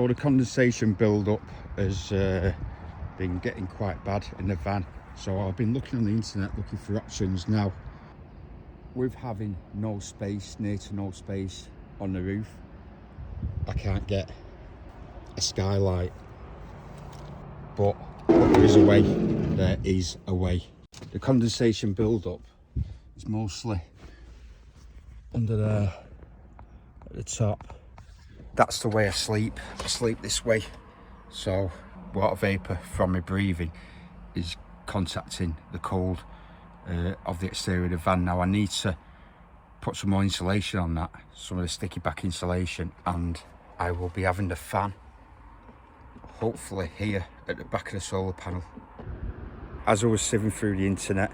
Well, the condensation build-up has been getting quite bad in the van, so I've been looking on the internet looking for options now. With having no space, near to no space on the roof, I can't get a skylight, but there is a way. There is a way. The condensation build-up is mostly under there at the top. That's the way I sleep. I sleep this way, so water vapour from my breathing is contacting the cold of the exterior of the van. Now I need to put some more insulation on that, some of the sticky back insulation, and I will be having the fan hopefully here at the back of the solar panel. As I was sieving through the internet,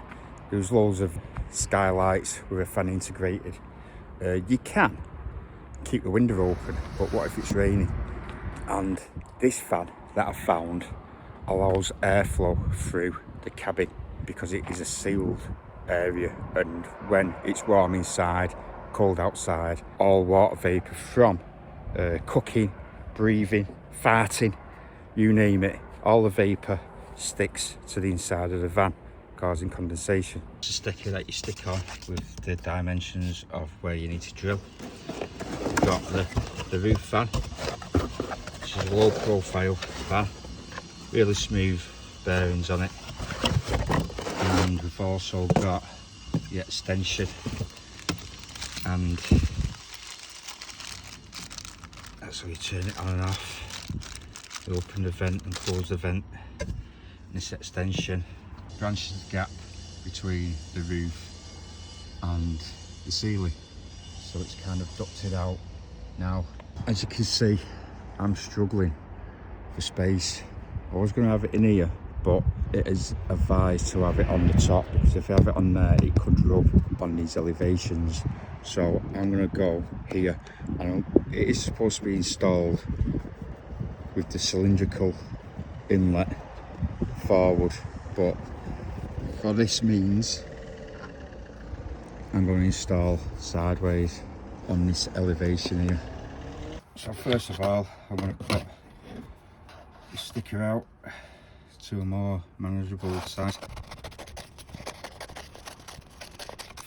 there was loads of skylights with a fan integrated. You can keep the window open, but what if it's raining? And this fan that I found allows airflow through the cabin because it is a sealed area, and when it's warm inside, cold outside, all water vapour from cooking, breathing, farting, you name it, all the vapour sticks to the inside of the van, causing condensation. It's a sticker that you stick on with the dimensions of where you need to drill. We've got the roof fan, which is a low profile fan, really smooth bearings on it, and we've also got the extension, and that's how you turn it on and off. You open the vent and close the vent. And this extension branches the gap between the roof and the ceiling, so it's kind of ducted out. Now, as you can see, I'm struggling for space. I was going to have it in here, but it is advised to have it on the top, because if I have it on there, it could rub on these elevations. So I'm going to go here, and it is supposed to be installed with the cylindrical inlet forward, but for this means I'm going to install sideways on this elevation here. So first of all, I'm going to put the sticker out to a more manageable size.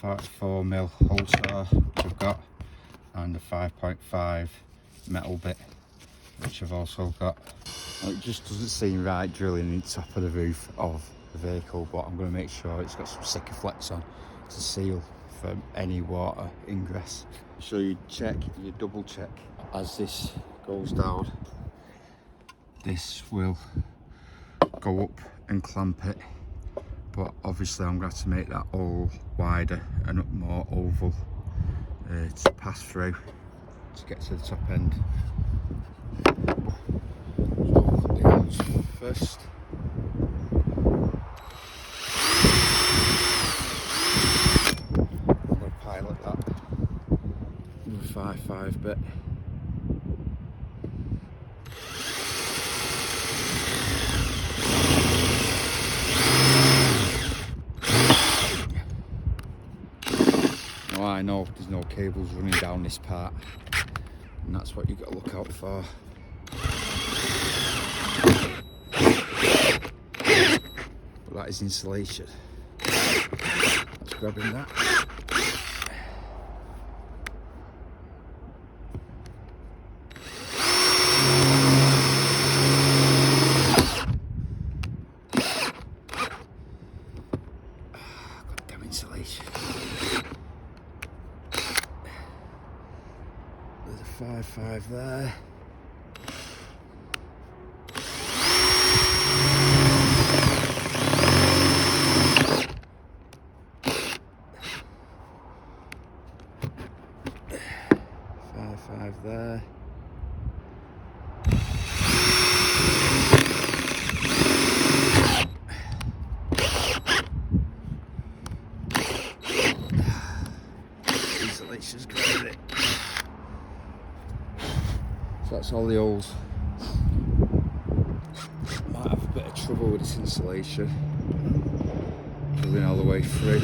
44mm hole saw which I've got, and a 5.5 metal bit which I've also got. It just doesn't seem right drilling the top of the roof of the vehicle, but I'm going to make sure it's got some Sikaflex on to seal from any water ingress. So you double check as this goes down. This will go up and clamp it, but obviously I'm going to have to make that all wider and more oval to pass through to get to the top end. So the ends first. I'm going to pilot that with a 5.5 bit. Now I know there's no cables running down this part, and that's what you've got to look out for. But that is insulation. Just grabbing that. Goddamn insulation. There's a 5.5 there. There. Insulation's grabbing it. So that's all the holes. Might have a bit of trouble with this insulation, drilling all the way through.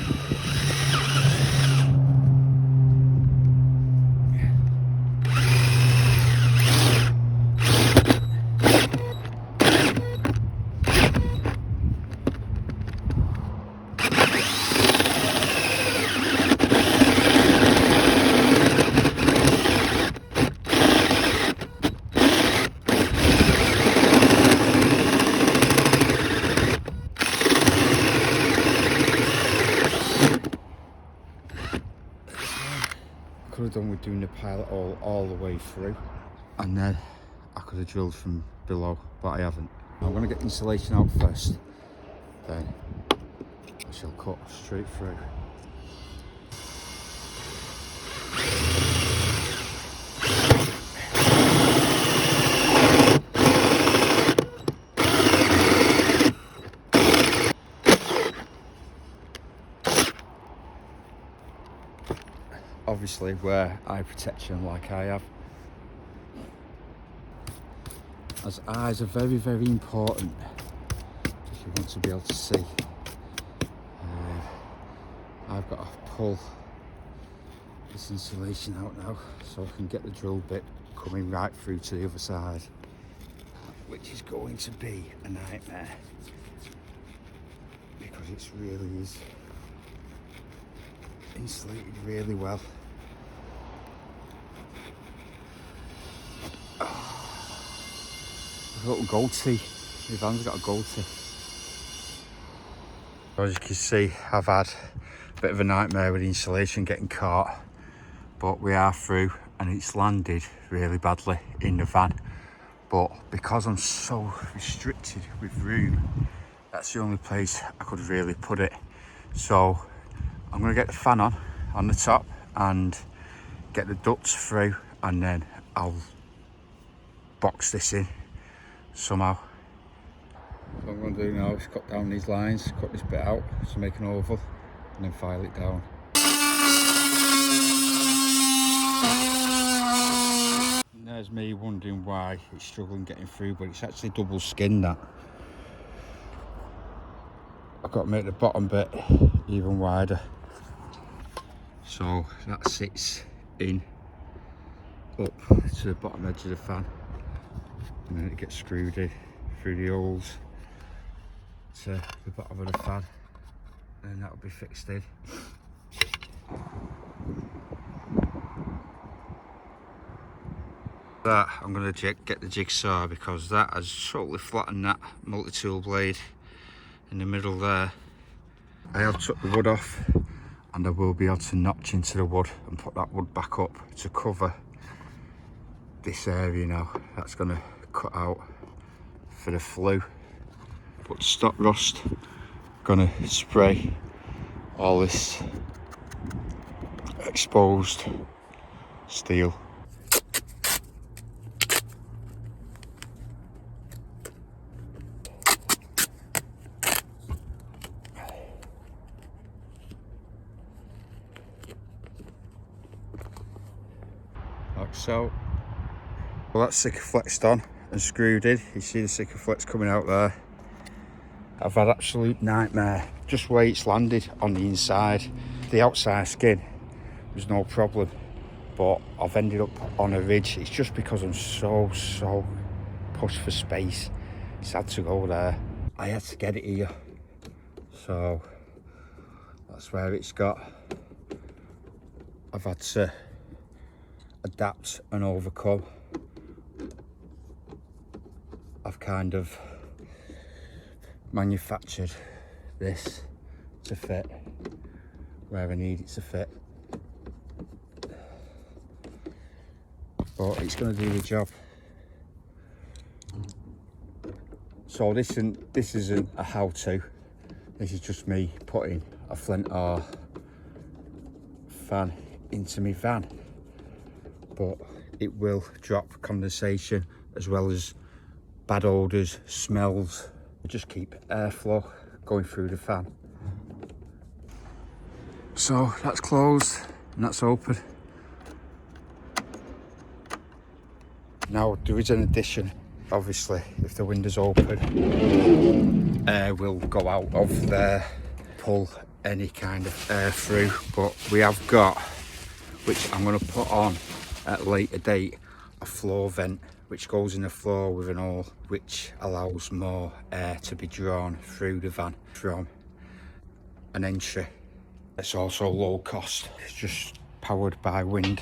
done with doing the pilot hole all the way through, and then I could have drilled from below, but I haven't. I'm going to get insulation out first, then I shall cut straight through. Obviously wear eye protection like I have, as eyes are very, very important if you want to be able to see. I've got to pull this insulation out now so I can get the drill bit coming right through to the other side, which is going to be a nightmare because it really is insulated really well. A little goatee. My van's got a goatee. As you can see, I've had a bit of a nightmare with the insulation getting caught, but we are through and it's landed really badly in the van. But because I'm so restricted with room, that's the only place I could really put it. So I'm going to get the fan on the top and get the ducts through, and then I'll box this in somehow. So what I'm going to do now is cut down these lines, cut this bit out to make an oval, and then file it down. And there's me wondering why it's struggling getting through, but it's actually double skinned that. I've got to make the bottom bit even wider. So that sits in up to the bottom edge of the fan, and then it gets screwed in through the holes to the bottom of the fan, and that'll be fixed in. That I'm going to get the jigsaw, because that has totally flattened that multi-tool blade in the middle there. I have took the wood off, and I will be able to notch into the wood and put that wood back up to cover this area now. That's going to cut out for the flue. But to stop rust, I'm going to spray all this exposed steel. Like so. Well, that's Sikaflexed on and screwed in. You see the Sikaflex coming out there. I've had absolute nightmare just where it's landed on the inside. The outside skin was no problem, but I've ended up on a ridge. It's just because I'm so pushed for space. It's had to go there. I had to get it here, so that's where it's got. I've had to adapt and overcome. I've kind of manufactured this to fit where I need it to fit, but it's going to do the job. So this isn't a how-to. This is just me putting a Flettner fan into my van, but it will drop condensation as well as bad odours, smells. Just keep airflow going through the fan. So that's closed and that's open. Now there is an addition. Obviously, if the window's open, air will go out of there, pull any kind of air through. But we have got, which I'm going to put on at a later date, a floor vent which goes in the floor with an hole, which allows more air to be drawn through the van from an entry. It's also low cost. It's just powered by wind,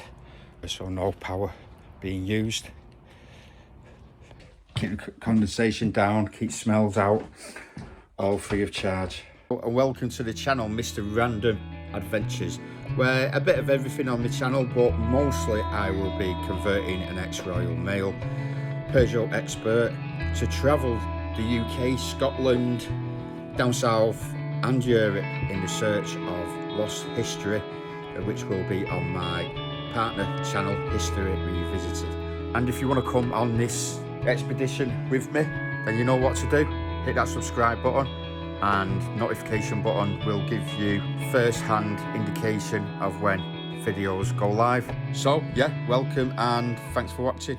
so no power being used. Keep the condensation down, keep smells out, all free of charge. And welcome to the channel, Mr. Random Adventures. where a bit of everything on the channel, but mostly I will be converting an ex-Royal Mail Peugeot expert to travel the UK, Scotland, down south and Europe in the search of lost history, which will be on my partner channel, History Revisited. And if you want to come on this expedition with me, then you know what to do. Hit that subscribe button, and notification button will give you first-hand indication of when videos go live. So yeah, welcome and thanks for watching.